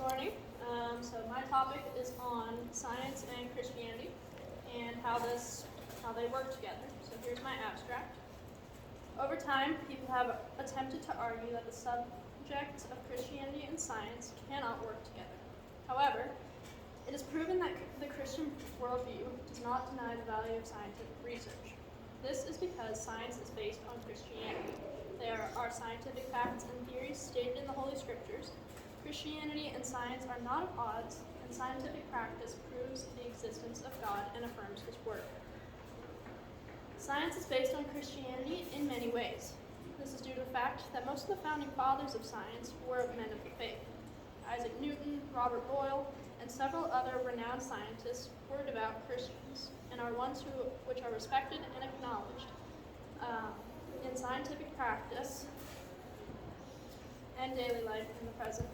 morning. So my topic is on science and Christianity and how they work together. So here's my abstract. Over time, people have attempted to argue that the subjects of Christianity and science cannot work together. However, it is proven that the Christian worldview does not deny the value of scientific research. This is because science is based on Christianity. There are scientific facts and theories stated in the Holy Scriptures. Christianity and science are not at odds, and scientific practice proves the existence of God and affirms His Word. Science is based on Christianity in many ways. This is due to the fact that most of the founding fathers of science were men of the faith. Isaac Newton, Robert Boyle, and several other renowned scientists were devout Christians and are ones which are respected and acknowledged in scientific practice and daily life in the present.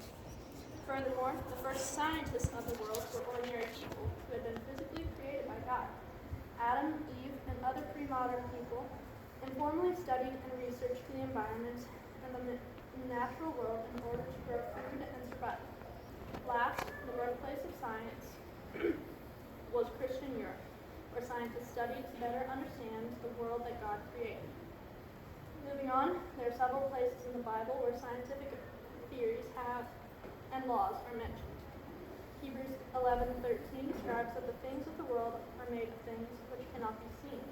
Furthermore, the first scientists of the world were ordinary people who had been physically created by God. Adam, Eve, and other pre-modern people informally studied and researched the environment and the natural world in order to grow food and survive. Last, the birthplace of science was Christian Europe, where scientists studied to better understand the world that God created. Moving on, there are several places in the Bible where scientific theories and laws are mentioned. Hebrews 11:13 describes that the things of the world are made of things which cannot be seen,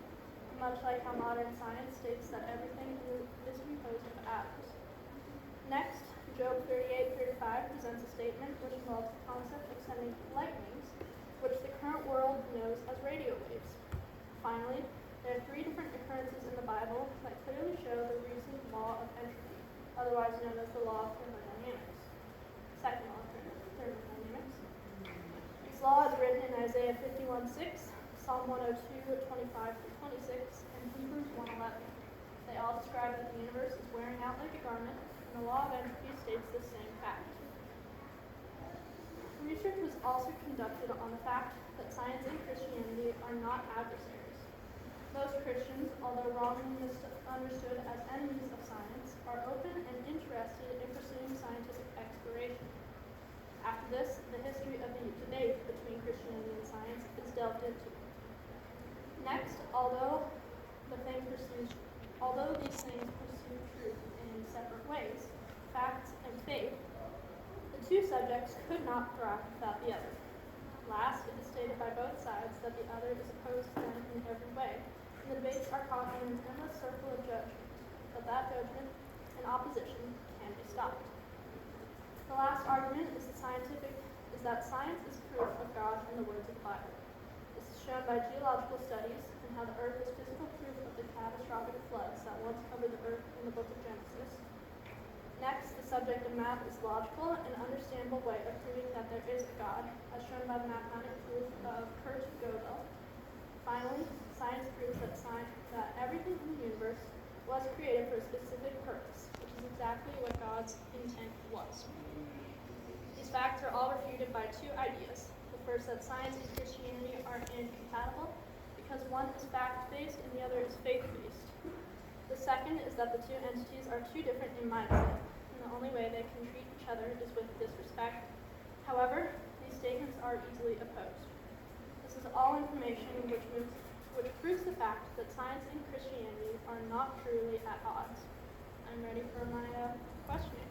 much like how modern science states that everything is composed of atoms. Next, Job 38:35 presents a statement which involves the concept of sending lightnings, which the current world knows as radio waves. Finally, there are three different occurrences in the Bible that clearly show the recent law of entropy, otherwise known as the law of thermodynamics. Second law of thermodynamics. This law is written in Isaiah 51:6, Psalm 102:25-26, and Hebrews 1:11. They all describe that the universe is wearing out like a garment, and the law of entropy states the same fact. Research was also conducted on the fact that science and Christianity are not adversaries. Most Christians, although wrongly understood as enemies of science, are open and interested in pursuing scientific exploration. After this, the history of the debate between Christianity and science is delved into. Next, although these things pursue truth in separate ways, facts and faith, the two subjects could not thrive without the other. Last, it is stated by both sides that the other is opposed to them in every way, and the debates are caught in an endless circle of judgment, but that judgment and opposition can be stopped. The last argument is that science is proof of God in the words of the Bible. This is shown by geological studies and how the earth is physical proof of the catastrophic floods that once covered the earth in the book of Genesis. Next, the subject of math is logical and understandable way of proving that there is a God, as shown by the mathematical proof of Kurt Gödel. Finally, science proves that everything in the universe was created for a specific purpose, which is exactly what God's intent was. These facts are all refuted by two ideas. The first, that science and Christianity are incompatible because one is fact-based and the other is faith-based. The second is that the two entities are too different in mindset, and the only way they can treat each other is with disrespect. However, these statements are easily opposed. This is all information which proves the fact that science and Christianity are not truly at odds. I'm ready for my questioning.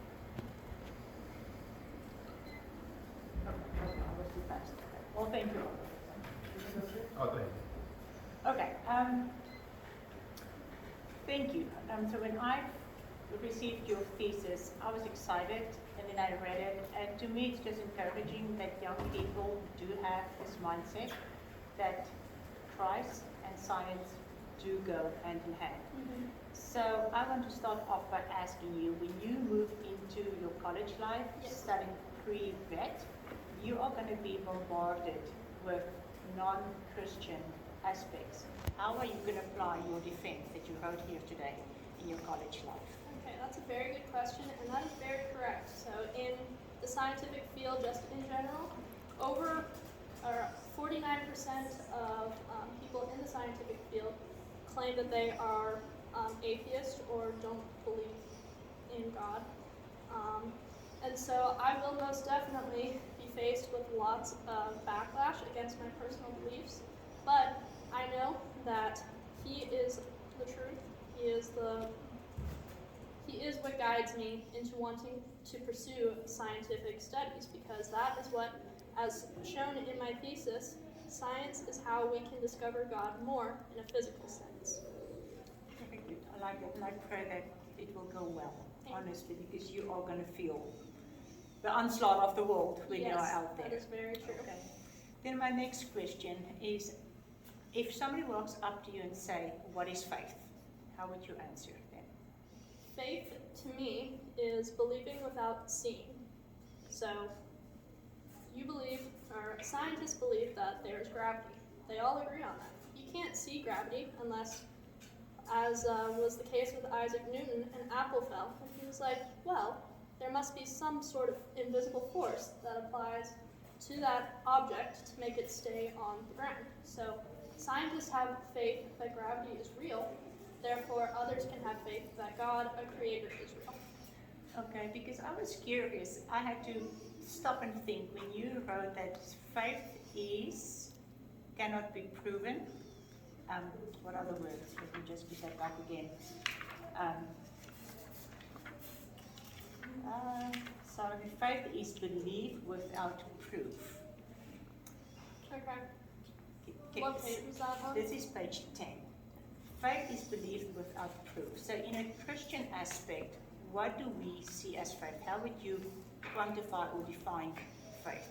Well, thank you. Oh, thank you. Okay. Thank you. So when I received your thesis, I was excited, and then I read it, and to me it's just encouraging that young people do have this mindset that Christ and science do go hand in hand. Mm-hmm. So I want to start off by asking you, when you move into your college life, Yes. studying pre-vet, you are going to be bombarded with non-Christian aspects. How are you going to apply your defense that you wrote here today in your college life? Okay, that's a very good question, and that is very correct. So in the scientific field, just in general, over 49% of people in the scientific field claim that they are atheist or don't believe in God. And so I will most definitely be faced with lots of backlash against my personal beliefs, but I know that he is the truth. He is what guides me into wanting to pursue scientific studies, because that is what, as shown in my thesis, science is how we can discover God more in a physical sense. Very good. I like it, and I pray that it will go well, honestly, because you are going to feel the onslaught of the world when you are out there. That is very true. Okay. Then my next question is, if somebody walks up to you and say, what is faith? How would you answer then? Faith, to me, is believing without seeing. So, you believe, or scientists believe that there is gravity. They all agree on that. You can't see gravity unless, as was the case with Isaac Newton, an apple fell, and he was like, well, there must be some sort of invisible force that applies to that object to make it stay on the ground. So scientists have faith that gravity is real, therefore others can have faith that God, a creator, is real. Okay, because I was curious. I had to stop and think when you wrote that faith cannot be proven. What are the words? Let me just put that back again. Sorry, faith is belief without proof. Okay. What page was that on? This is page 10. Faith is belief without proof. So in a Christian aspect, what do we see as faith? How would you quantify or define faith?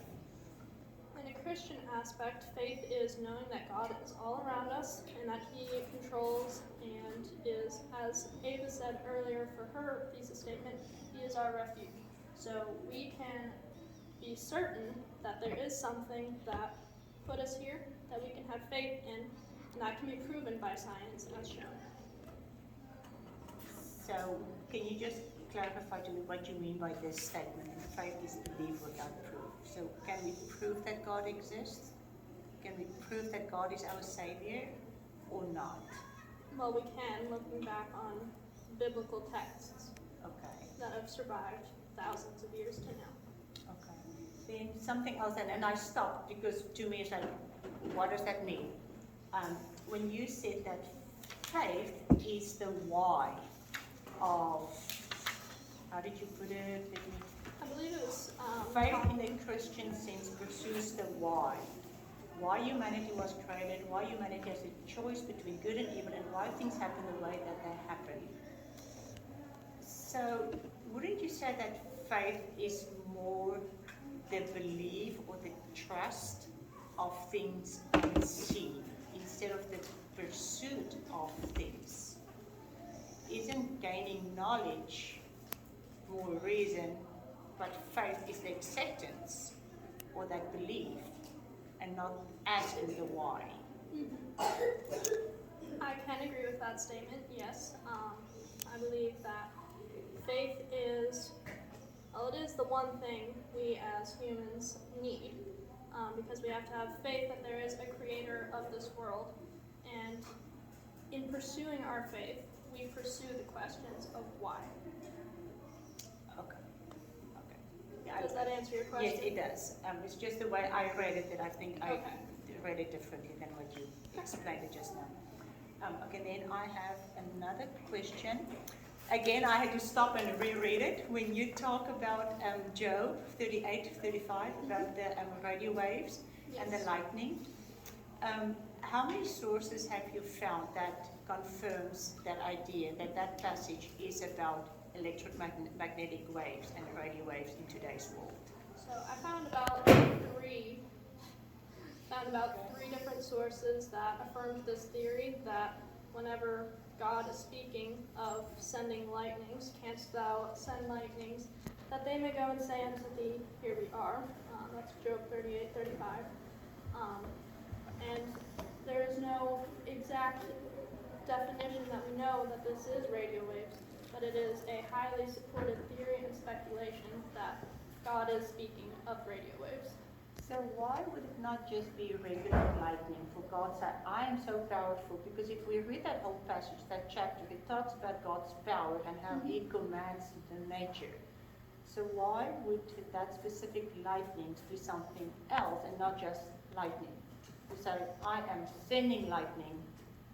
In a Christian aspect, faith is knowing that God is all around us and that He controls and is, as Ava said earlier for her thesis statement, He is our refuge. So we can be certain that there is something that put us here that we can have faith in, and that can be proven by science as shown. So can you just clarify to me what you mean by this statement? Faith is belief without proof. So can we prove that God exists? Can we prove that God is our Savior or not? Well, we can, looking back on biblical texts that have survived thousands of years to now. Okay. Then something else, and I stopped because to me it's like, what does that mean? When you said that faith is the why of, how did you put it? I believe it was faith in a Christian sense pursues the why. Why humanity was created, why humanity has a choice between good and evil, and why things happen the way that they happen. So, wouldn't you say that faith is more the belief or the trust of things unseen instead of the pursuit of things? Isn't gaining knowledge more reason, but faith is the acceptance or that belief and not as in the why? I can agree with that statement, yes. I believe that faith is, well, it is the one thing we as humans need, because we have to have faith that there is a creator of this world, and in pursuing our faith, we pursue the questions of why. Okay. Does that answer your question? Yes, it does. It's just the way I read it that I think I Okay. read it differently than what you explained it just now. Okay, then I have another question. Again, I had to stop and reread it. When you talk about Job 38:35, about the radio waves and the lightning, how many sources have you found that confirms that idea, that passage is about electromagnetic waves and radio waves in today's world? So I found about three different sources that affirmed this theory, that whenever God is speaking of sending lightnings, canst thou send lightnings, that they may go and say unto thee, here we are. That's Job 38:35. And there is no exact definition that we know that this is radio waves, but it is a highly supported theory and speculation that God is speaking of radio waves. So why would it not just be regular lightning? For God said, I am so powerful. Because if we read that whole passage, that chapter, it talks about God's power and how He commands the nature. So why would that specific lightning be something else and not just lightning? So I am sending lightning,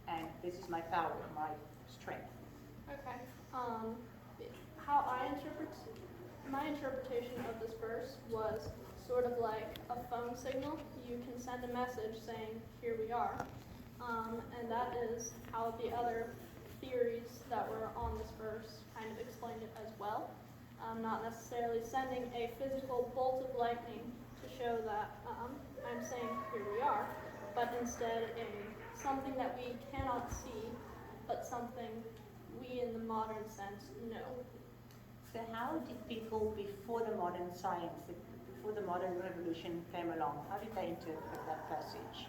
and this is my power, my strength. Okay. How I interpret my interpretation of this verse was sort of like a phone signal. You can send a message saying, "Here we are," and that is how the other theories that were on this verse kind of explained it as well. Not necessarily sending a physical bolt of lightning to show that I'm saying, "Here we are," but instead something that we cannot see, but something we in the modern sense know. So how did people before the modern science, before the modern revolution came along, how did they interpret that passage?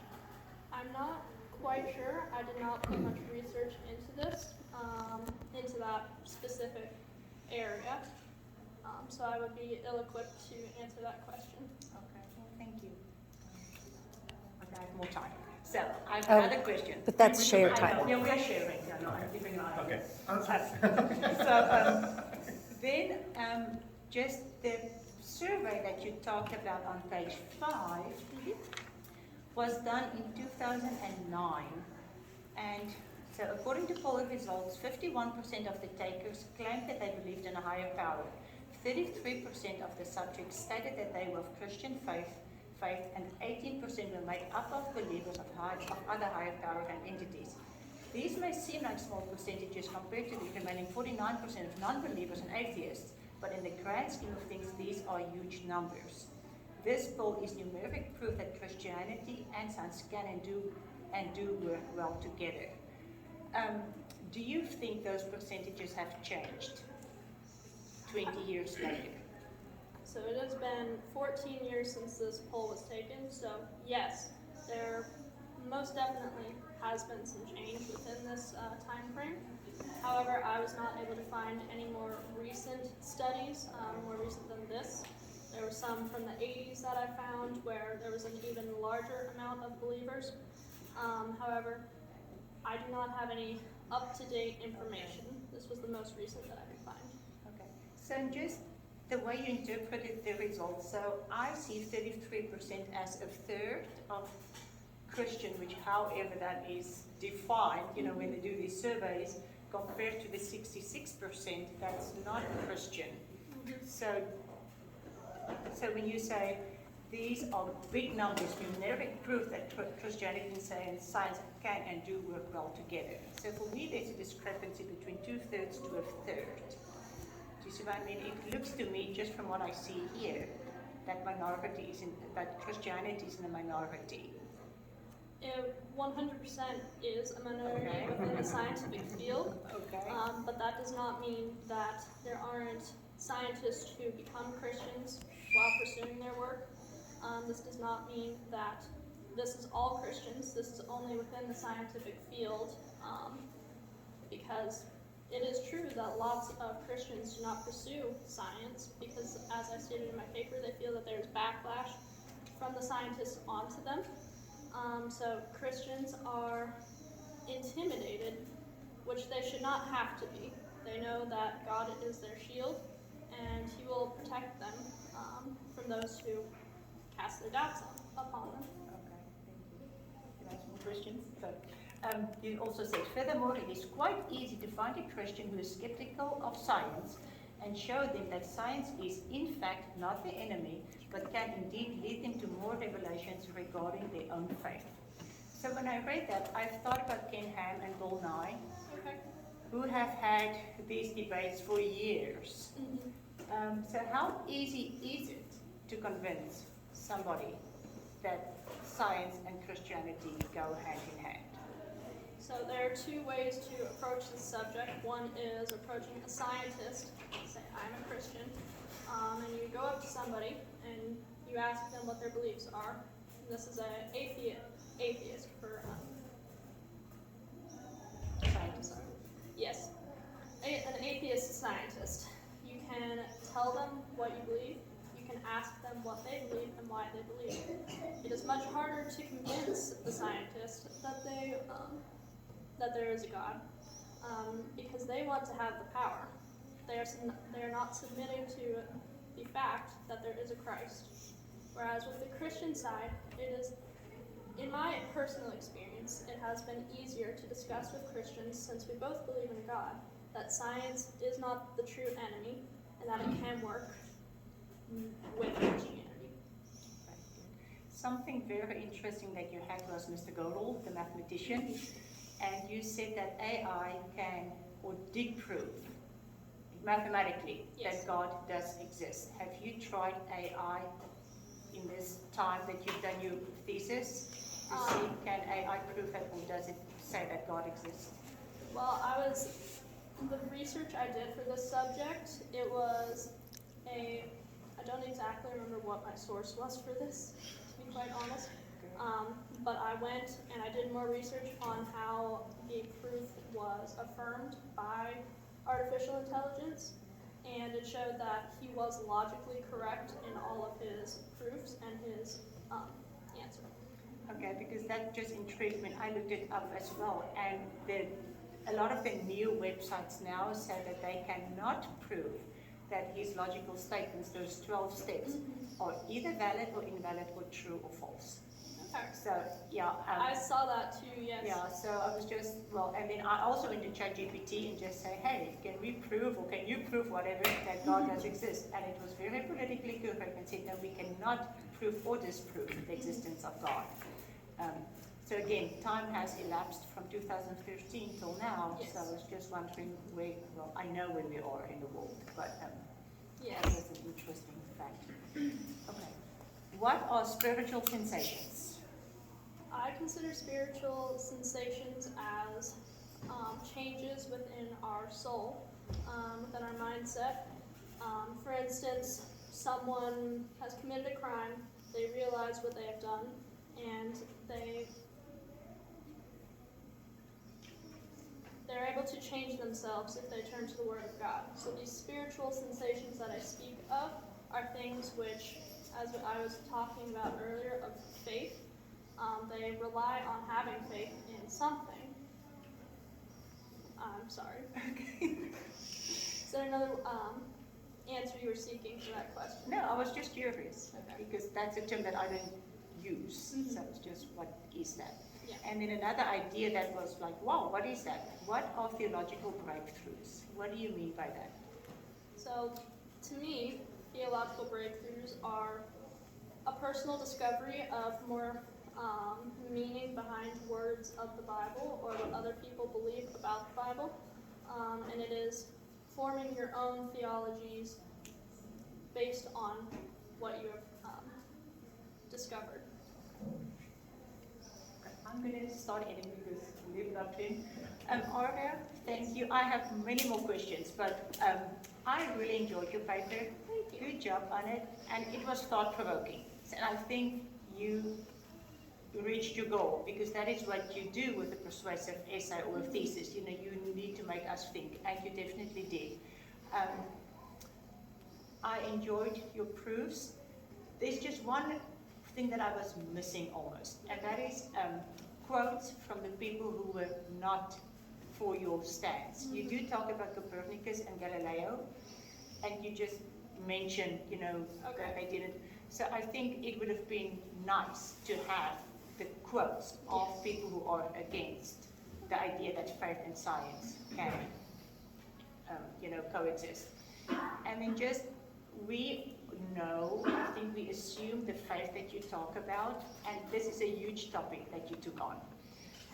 I'm not quite sure. I did not put much research into this, into that specific area. So I would be ill-equipped to answer that question. Okay, well, thank you. Okay, I have more time. So I have another question. But that's shared I time. know, yeah, we are sharing. No, I'm giving you Okay. Then just the survey that you talked about on page 5 was done in 2009. And so according to poll results, 51% of the takers claimed that they believed in a higher power. 33% of the subjects stated that they were of Christian faith, and 18% were made up of believers of other higher power and entities. These may seem like small percentages compared to the remaining 49% of non-believers and atheists, but in the grand scheme of things, these are huge numbers. This poll is numeric proof that Christianity and science can and do work well together. Do you think those percentages have changed 20 years later? So it has been 14 years since this poll was taken, so yes, there most definitely has been some change within this time frame. However, I was not able to find any more recent studies, more recent than this. There were some from the 80s that I found where there was an even larger amount of believers. However, I do not have any up-to-date information. This was the most recent that I could find. Okay, so just the way you interpreted the results, so I see 33% as a third of Christian, which however that is defined, when they do these surveys, compared to the 66% that's not Christian. So when you say these are big numbers, numeric proof that Christianity and science can and do work well together. So for me, there's a discrepancy between 2/3 to a third. Do you see what I mean? It looks to me, just from what I see here, that that Christianity is in a minority. It 100% is a minority within the scientific field, but that does not mean that there aren't scientists who become Christians while pursuing their work. This does not mean that this is all Christians. This is only within the scientific field, because it is true that lots of Christians do not pursue science because, as I stated in my paper, they feel that there's backlash from the scientists onto them. So Christians are intimidated, which they should not have to be. They know that God is their shield, and He will protect them from those who cast their doubts upon them. Okay, thank you. Can I ask more questions? So, you also said, furthermore, it is quite easy to find a Christian who is skeptical of science and show them that science is in fact not the enemy, but can indeed lead them to more revelations regarding their own faith. So when I read that, I've thought about Ken Ham and Bill Nye, who have had these debates for years. So how easy is it to convince somebody that science and Christianity go hand in hand? So there are two ways to approach this subject. One is approaching a scientist, say, I'm a Christian, and you go up to somebody and you ask them what their beliefs are. This is an atheist for Scientist. yes, an atheist scientist. You can tell them what you believe. You can ask them what they believe and why they believe it. It is much harder to convince the scientist that that there is a God, because they want to have the power. They are not submitting to the fact that there is a Christ. Whereas with the Christian side, it is, in my personal experience, it has been easier to discuss with Christians since we both believe in a God, that science is not the true enemy and that it can work with Christianity. Something very interesting that you had was Mr. Gödel, the mathematician, and you said that AI can or did prove mathematically that God does exist. Have you tried AI in this time that you've done your thesis to see can AI prove it or does it say that God exists? Well, the research I did for this subject, it was I don't exactly remember what my source was for this, to be quite honest. But I went and I did more research on how the proof was affirmed by artificial intelligence, and it showed that he was logically correct in all of his proofs and his answer. Okay, because that just intrigued me. I looked it up as well, and a lot of the new websites now say that they cannot prove that his logical statements, those 12 steps, are either valid or invalid or true or false. Okay. So, yeah. I saw that too, yes. Yeah, so I was just, and then I also went to ChatGPT and just say, hey, can we prove or can you prove whatever that God does exist? And it was very politically correct and said, no, we cannot prove or disprove the existence of God. So again, time has elapsed from 2013 till now, yes. So I was just wondering I know where we are in the world, but yes. That was an interesting fact. Okay. What are spiritual sensations? I consider spiritual sensations as changes within our soul, within our mindset. For instance, someone has committed a crime, they realize what they have done, and they're able to change themselves if they turn to the Word of God. So these spiritual sensations that I speak of are things which, as I was talking about earlier, of faith. They rely on having faith in something. I'm sorry. Okay. Is there another answer you were seeking for that question? No, I was just curious, okay. Because that's a term that I don't use. Mm-hmm. So it's just, what is that? Yeah. And then another idea that was like, wow, what is that? What are theological breakthroughs? What do you mean by that? So, to me, theological breakthroughs are a personal discovery of more meaning behind words of the Bible or what other people believe about the Bible. And it is forming your own theologies based on what you have discovered. I'm going to start editing because we leave it up to him. Aria, thank you. I have many more questions, but I really enjoyed your paper. Thank you. Good job on it, and it was thought-provoking. And I think you reached your goal, because that is what you do with a persuasive essay or a thesis. You know, you need to make us think, and you definitely did. I enjoyed your proofs. There's just one thing that I was missing almost, and that is quotes from the people who were not for your stance. You do talk about Copernicus and Galileo, and you just mentioned, that they didn't. So I think it would have been nice to have the quotes of people who are against the idea that faith and science can, coexist. And then just, we know, I think we assume the faith that you talk about, and this is a huge topic that you took on.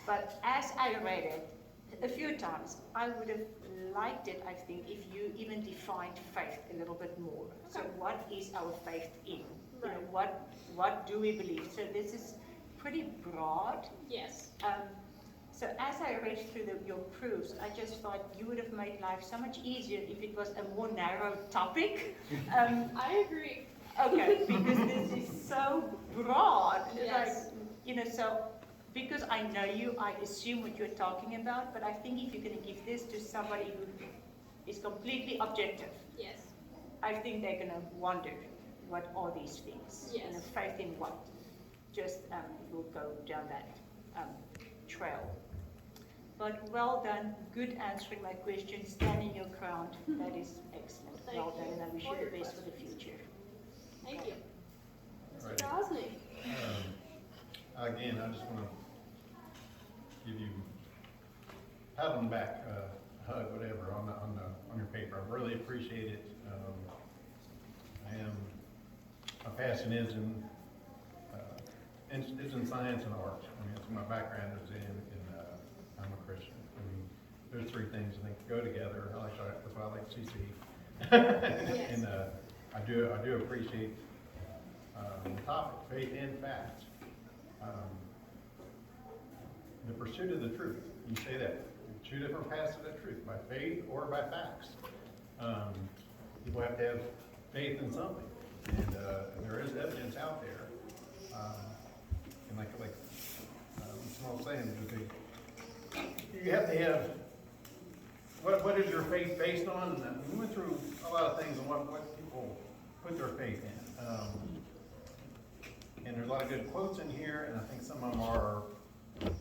But as I read it a few times, I would have liked it, I think, if you even defined faith a little bit more. So what is our faith in? Right. What do we believe? So this is pretty broad. Yes. So as I read through your proofs, I just thought you would have made life so much easier if it was a more narrow topic. I agree. Okay, because this is so broad. Yes. So because I know you, I assume what you're talking about, but I think if you're going to give this to somebody who is completely objective, yes, I think they're going to wonder, what are these things? Yes. Faith in what? Just we'll go down that trail. But well done, good answering my question, standing your ground. That is excellent. Thank Well done, you and I wish for you your the best for the questions. future. Thank you. Mr. Right. Gosney. Again, I just want to give you pat on the back, hug, whatever, on your paper. I really appreciate it. My passion is in science and art. I mean, that's what my background is in I'm a Christian. I mean, there's three things I think go together. That's why I like CC. Yes. And I do appreciate the topic, faith and facts. The pursuit of the truth. You say that. Two different paths to that truth, by faith or by facts. People have to have faith in something. And there is evidence out there. And like someone was saying, you have to have, what is your faith based on? And we went through a lot of things on what people put their faith in. And there's a lot of good quotes in here, and I think some of them are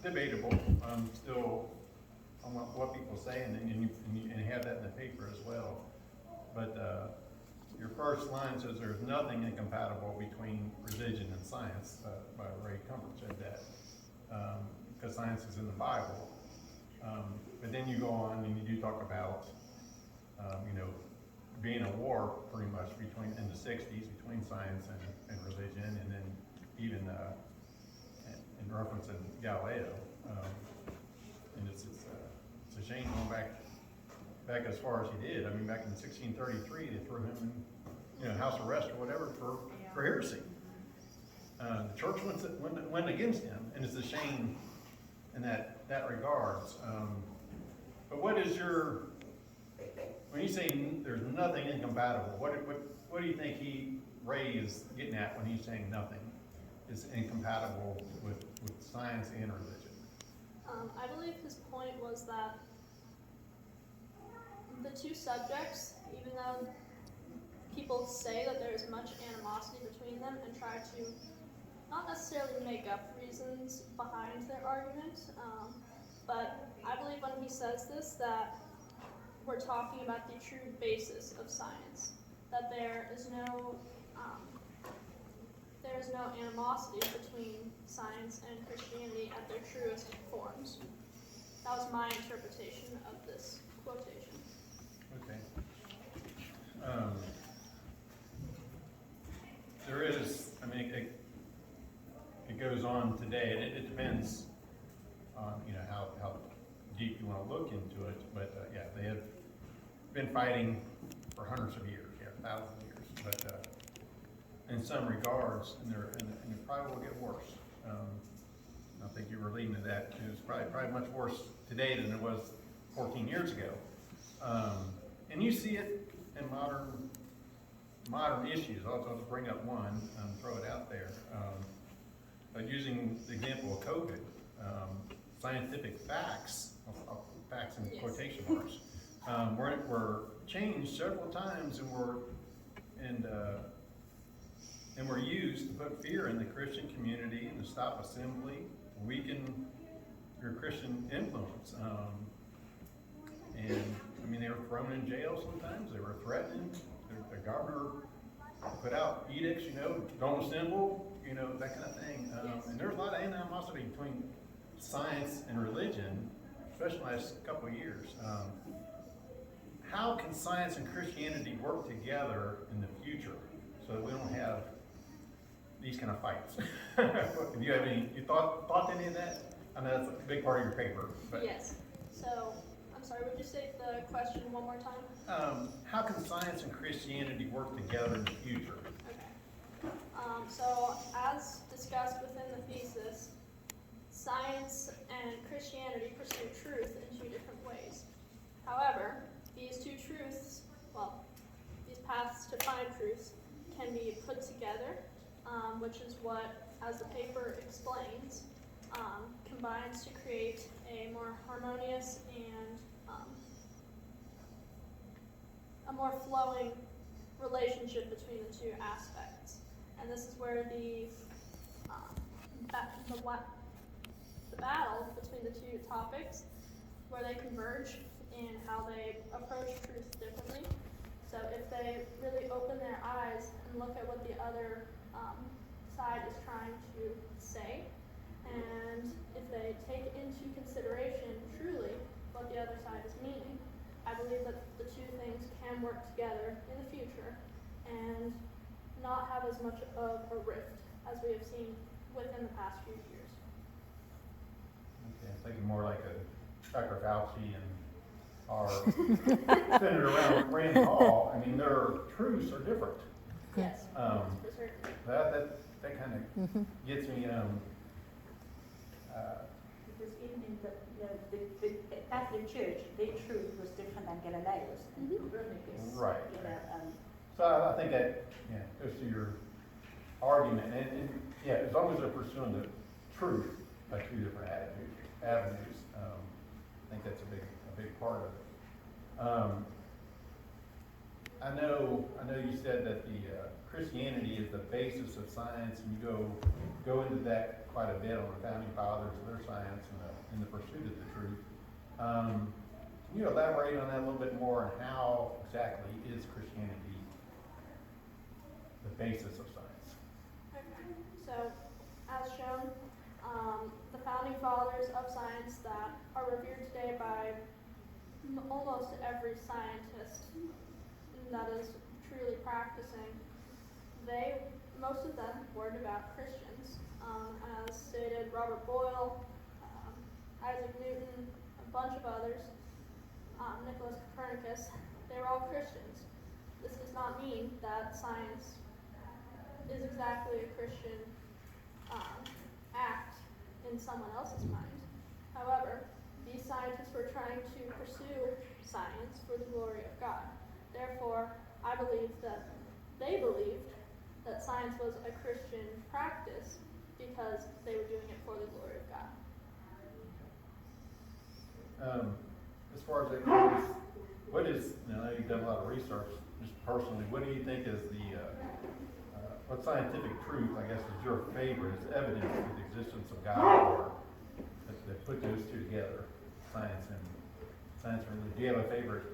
debatable. Still on what people say, and you have that in the paper as well. But your first line says there's nothing incompatible between religion and science. By Ray Comfort said that, because science is in the Bible. But then you go on and you do talk about, being a war pretty much in the 60s between science and religion, and then even in reference to Galileo. And it's a shame going back as far as he did. I mean, back in 1633, they threw him in house arrest or whatever for heresy. The church went against him, and it's a shame in that regards. But what is when you say there's nothing incompatible, what do you think Ray is getting at when he's saying nothing is incompatible with science and religion? I believe his point was that the two subjects, even though people say that there is much animosity between them and try to not necessarily make up reasons behind their argument, but I believe when he says this that we're talking about the true basis of science, that there is no animosity between science and Christianity at their truest forms. That was my interpretation of this quotation. Okay. There is, it goes on today, and it depends on, how deep you want to look into it, but they have been fighting for hundreds of years, thousands of years, but in some regards, and it probably will get worse. I think you were leading to that, too. It's probably much worse today than it was 14 years ago. And you see it in modern issues. I'll just bring up one and throw it out there. But using the example of COVID, scientific facts, facts in quotation marks, were changed several times and were used to put fear in the Christian community and to stop assembly, weaken your Christian influence. And they were thrown in jail sometimes. They were threatened. The governor put out edicts, don't assemble, that kind of thing. And there's a lot of animosity between science and religion, especially in the last couple of years. How can science and Christianity work together in the future so that we don't have these kind of fights? Do you have you thought any of that? I know that's a big part of your paper. But Yes. So, I'm sorry, would you state the question one more time? How can science and Christianity work together in the future? Okay. So, as discussed within the thesis, science and Christianity pursue truth in two different ways. However, these two truths, these paths to find truths, can be put together, which is what, as the paper explains, combines to create a more harmonious and a more flowing relationship between the two aspects. And this is where the battle between the two topics where they converge in how they approach truth differently. So if they really open their eyes and look at what the other side is trying to say, and if they take into consideration truly what the other side is meaning, I believe that the two things can work together in the future and not have as much of a rift as we have seen within the past few years. Okay, I'm thinking more like a Dr. Fauci and our Senator Rand Paul. I mean, their truths are different. Yes, Um, for certain. That kind of gets me, Because even in the Catholic Church, their truth was different than Galileo's and Mhm. Copernicus. Right. You know, so I think that, yeah, goes to your argument, and yeah, as long as they're pursuing the truth by two different avenues, I think that's a big part of it. I know you said that the Christianity is the basis of science, and you go into that quite a bit on the founding fathers of their science and the pursuit of the truth. Can you elaborate on that a little bit more, and how exactly is Christianity the basis of science? Okay. So, as shown, the founding fathers of science that are revered today by almost every scientist that is truly practicing, most of them were devout Christians. As stated, Robert Boyle, Isaac Newton, a bunch of others, Nicholas Copernicus, they were all Christians. This does not mean that science is exactly a Christian act in someone else's mind. However, these scientists were trying to pursue science for the glory of God. Therefore, I believe that they believed that science was a Christian practice because they were doing it for the glory of God. As far as that goes, what is, I know you've done a lot of research, just personally, what do you think is what scientific truth, I guess, is your favorite, is evidence of the existence of God, or that put those two together, science and religion? Do you have a favorite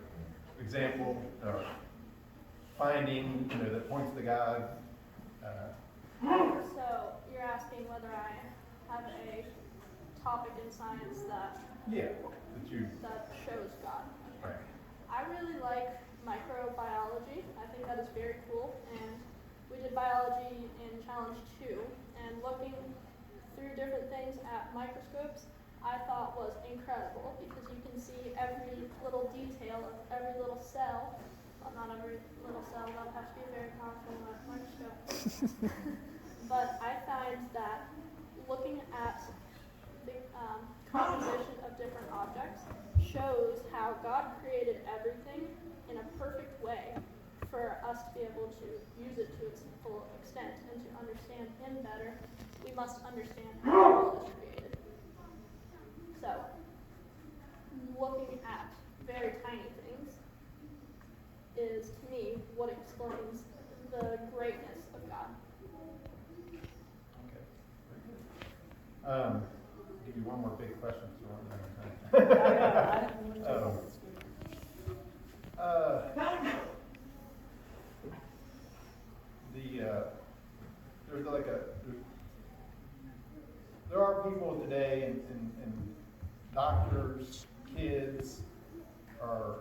example or finding, that points to God? So you're asking whether I have a topic in science that shows God. Right. I really like microbiology. I think that is very cool, and we did biology in Challenge 2, and looking through different things at microscopes I thought was incredible, because you can see every little detail of every little cell. Well, not every little cell, that would have to be a very powerful microscope. But I find that looking at the composition of different objects shows how God created everything in a perfect way for us to be able to use it to its full extent, and to understand Him better, we must understand how the world is created. So, looking at very tiny things is, to me, what explains the greatness of God. Okay. Very good. Give you one more big question. So there are people today, and doctors, kids, are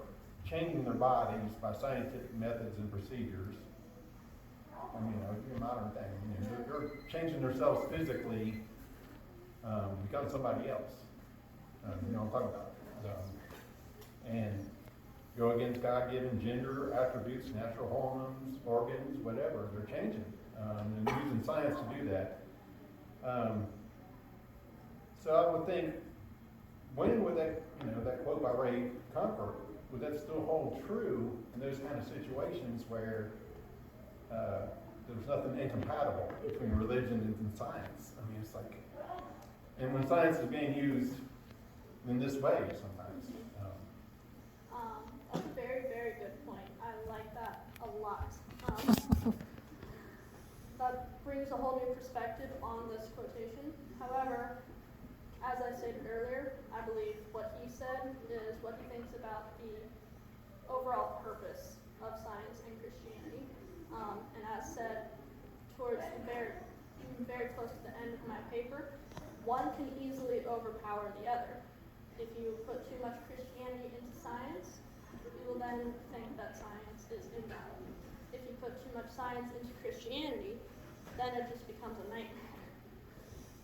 changing their bodies by scientific methods and procedures. I mean, a modern thing. They're changing themselves physically, become somebody else. You know what I'm talking about. And go against God-given gender attributes, natural hormones, organs, whatever. They're changing, and using science to do that. So I would think, when would that, that quote by Ray Comfort, would that still hold true in those kind of situations where there's nothing incompatible between religion and science? I mean, it's like, and when science is being used in this way sometimes. That's a very, very good point. I like that a lot. That brings a whole new perspective on this quotation. However, as I stated earlier, I believe what he said is what he thinks about the overall purpose of science and Christianity. And as said, towards the very close to the end of my paper, one can easily overpower the other. If you put too much Christianity into science, you will then think that science is invalid. If you put too much science into Christianity, then it just becomes a nightmare.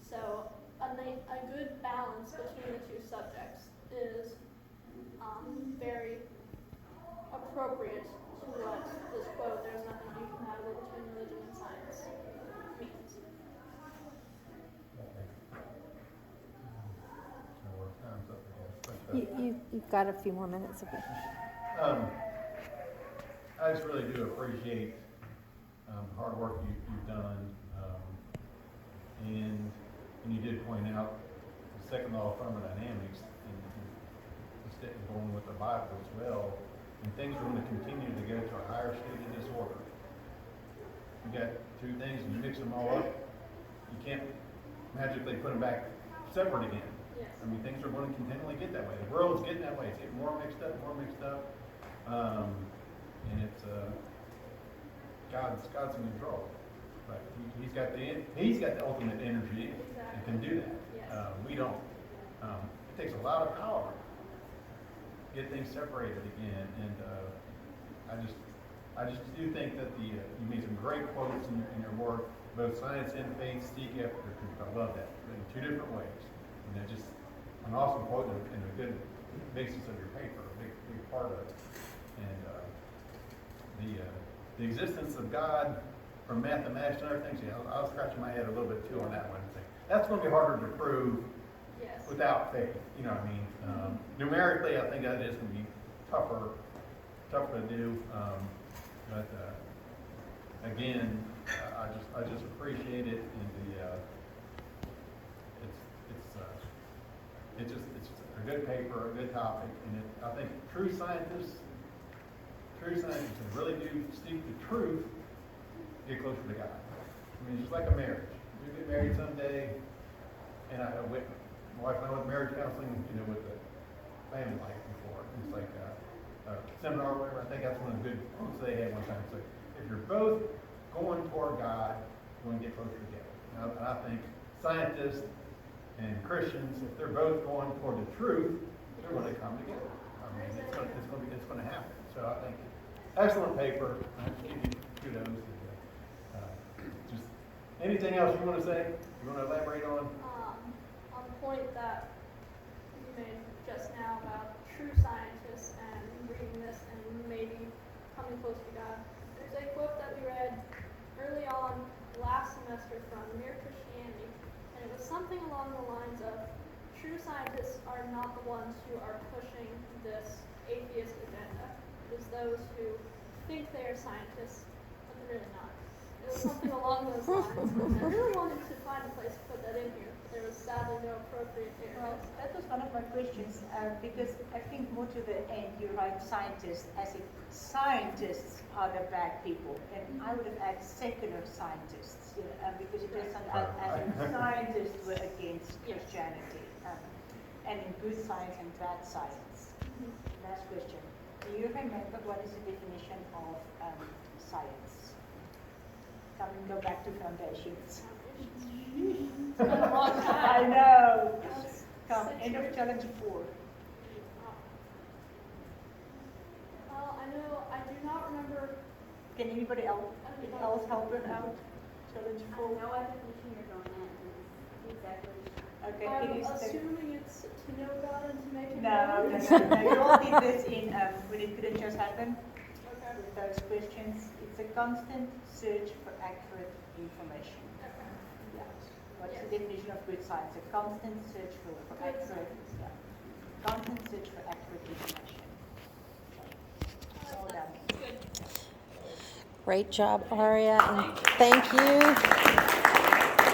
So a good balance between the two subjects is very appropriate to what this quote, "There's nothing incompatible between religion and science," means. So our time's up, I guess. You've got a few more minutes. Okay. I just really do appreciate the hard work you've done. And you did point out the second law of thermodynamics and going with the Bible as well. And things are going to continue to go to a higher state of disorder. You got two things and you mix them all up, you can't magically put them back separate again. Yes. I mean, things are going to continually get that way. The world's getting that way. It's getting more mixed up. And it's God's in control. But he's got the ultimate energy and can do that. Yes. We don't. It takes a lot of power to get things separated again. And I just do think that you made some great quotes in your work, both science and faith, seek after the truth. I love that in two different ways. And just an awesome quote and a good basis of your paper, a big part of it. And the existence of God from mathematics and everything. See, I was scratching my head a little bit too on that one. That's going to be harder to prove without faith. You know what I mean? Numerically, I think that is going to be tougher to do. But again, I just appreciate it, and it's a good paper, a good topic, and I think true scientists who really do seek the truth get closer to God. I mean, it's just like a marriage. You get married someday, and my wife and I went to marriage counseling, with the family life before. It's like a seminar or whatever. I think that's one of the good quotes they had one time. It's like, if you're both going toward God, you're going to get closer together. And I think scientists and Christians, if they're both going toward the truth, they're going to come together. I mean, it's going to happen. So I think excellent paper. I give you kudos. Just anything else you want to say? You want to elaborate on? On the point that you made just now about true scientists and reading this and maybe coming close to God. There's a quote that we read early on last semester from Mere Christianity, and it was something along the lines of, true scientists are not the ones who are pushing this atheist agenda. It is those who think they are scientists, but they're really not. It was something along those lines, and I really wanted to find a place to put that in here. There was sadly no appropriate Well, areas. that was one of my questions, because I think more to the end, you write scientists as if scientists are the bad people, and I would have added secular scientists, because it does sound as if scientists were against Christianity, and in good science and bad science. Last question. Do you remember what is the definition of science? Go back to foundations. It's been a long I time. know. That's Come, 6 end of years. challenge 4. Well, I know, I do not remember. Can anybody else help her out? Challenge 4. No, what definition you're going at exactly. Okay, I'm it is the... assuming it's to know God and to make Him No, known. you all did this in when it couldn't just happen Okay. with those questions. It's a constant search for accurate information. Okay. Yeah. What's Yes. the definition of good science? A constant search for Good accurate, science. yeah. Constant search for accurate information. Well done. Good. Great job, Aria, and thank you.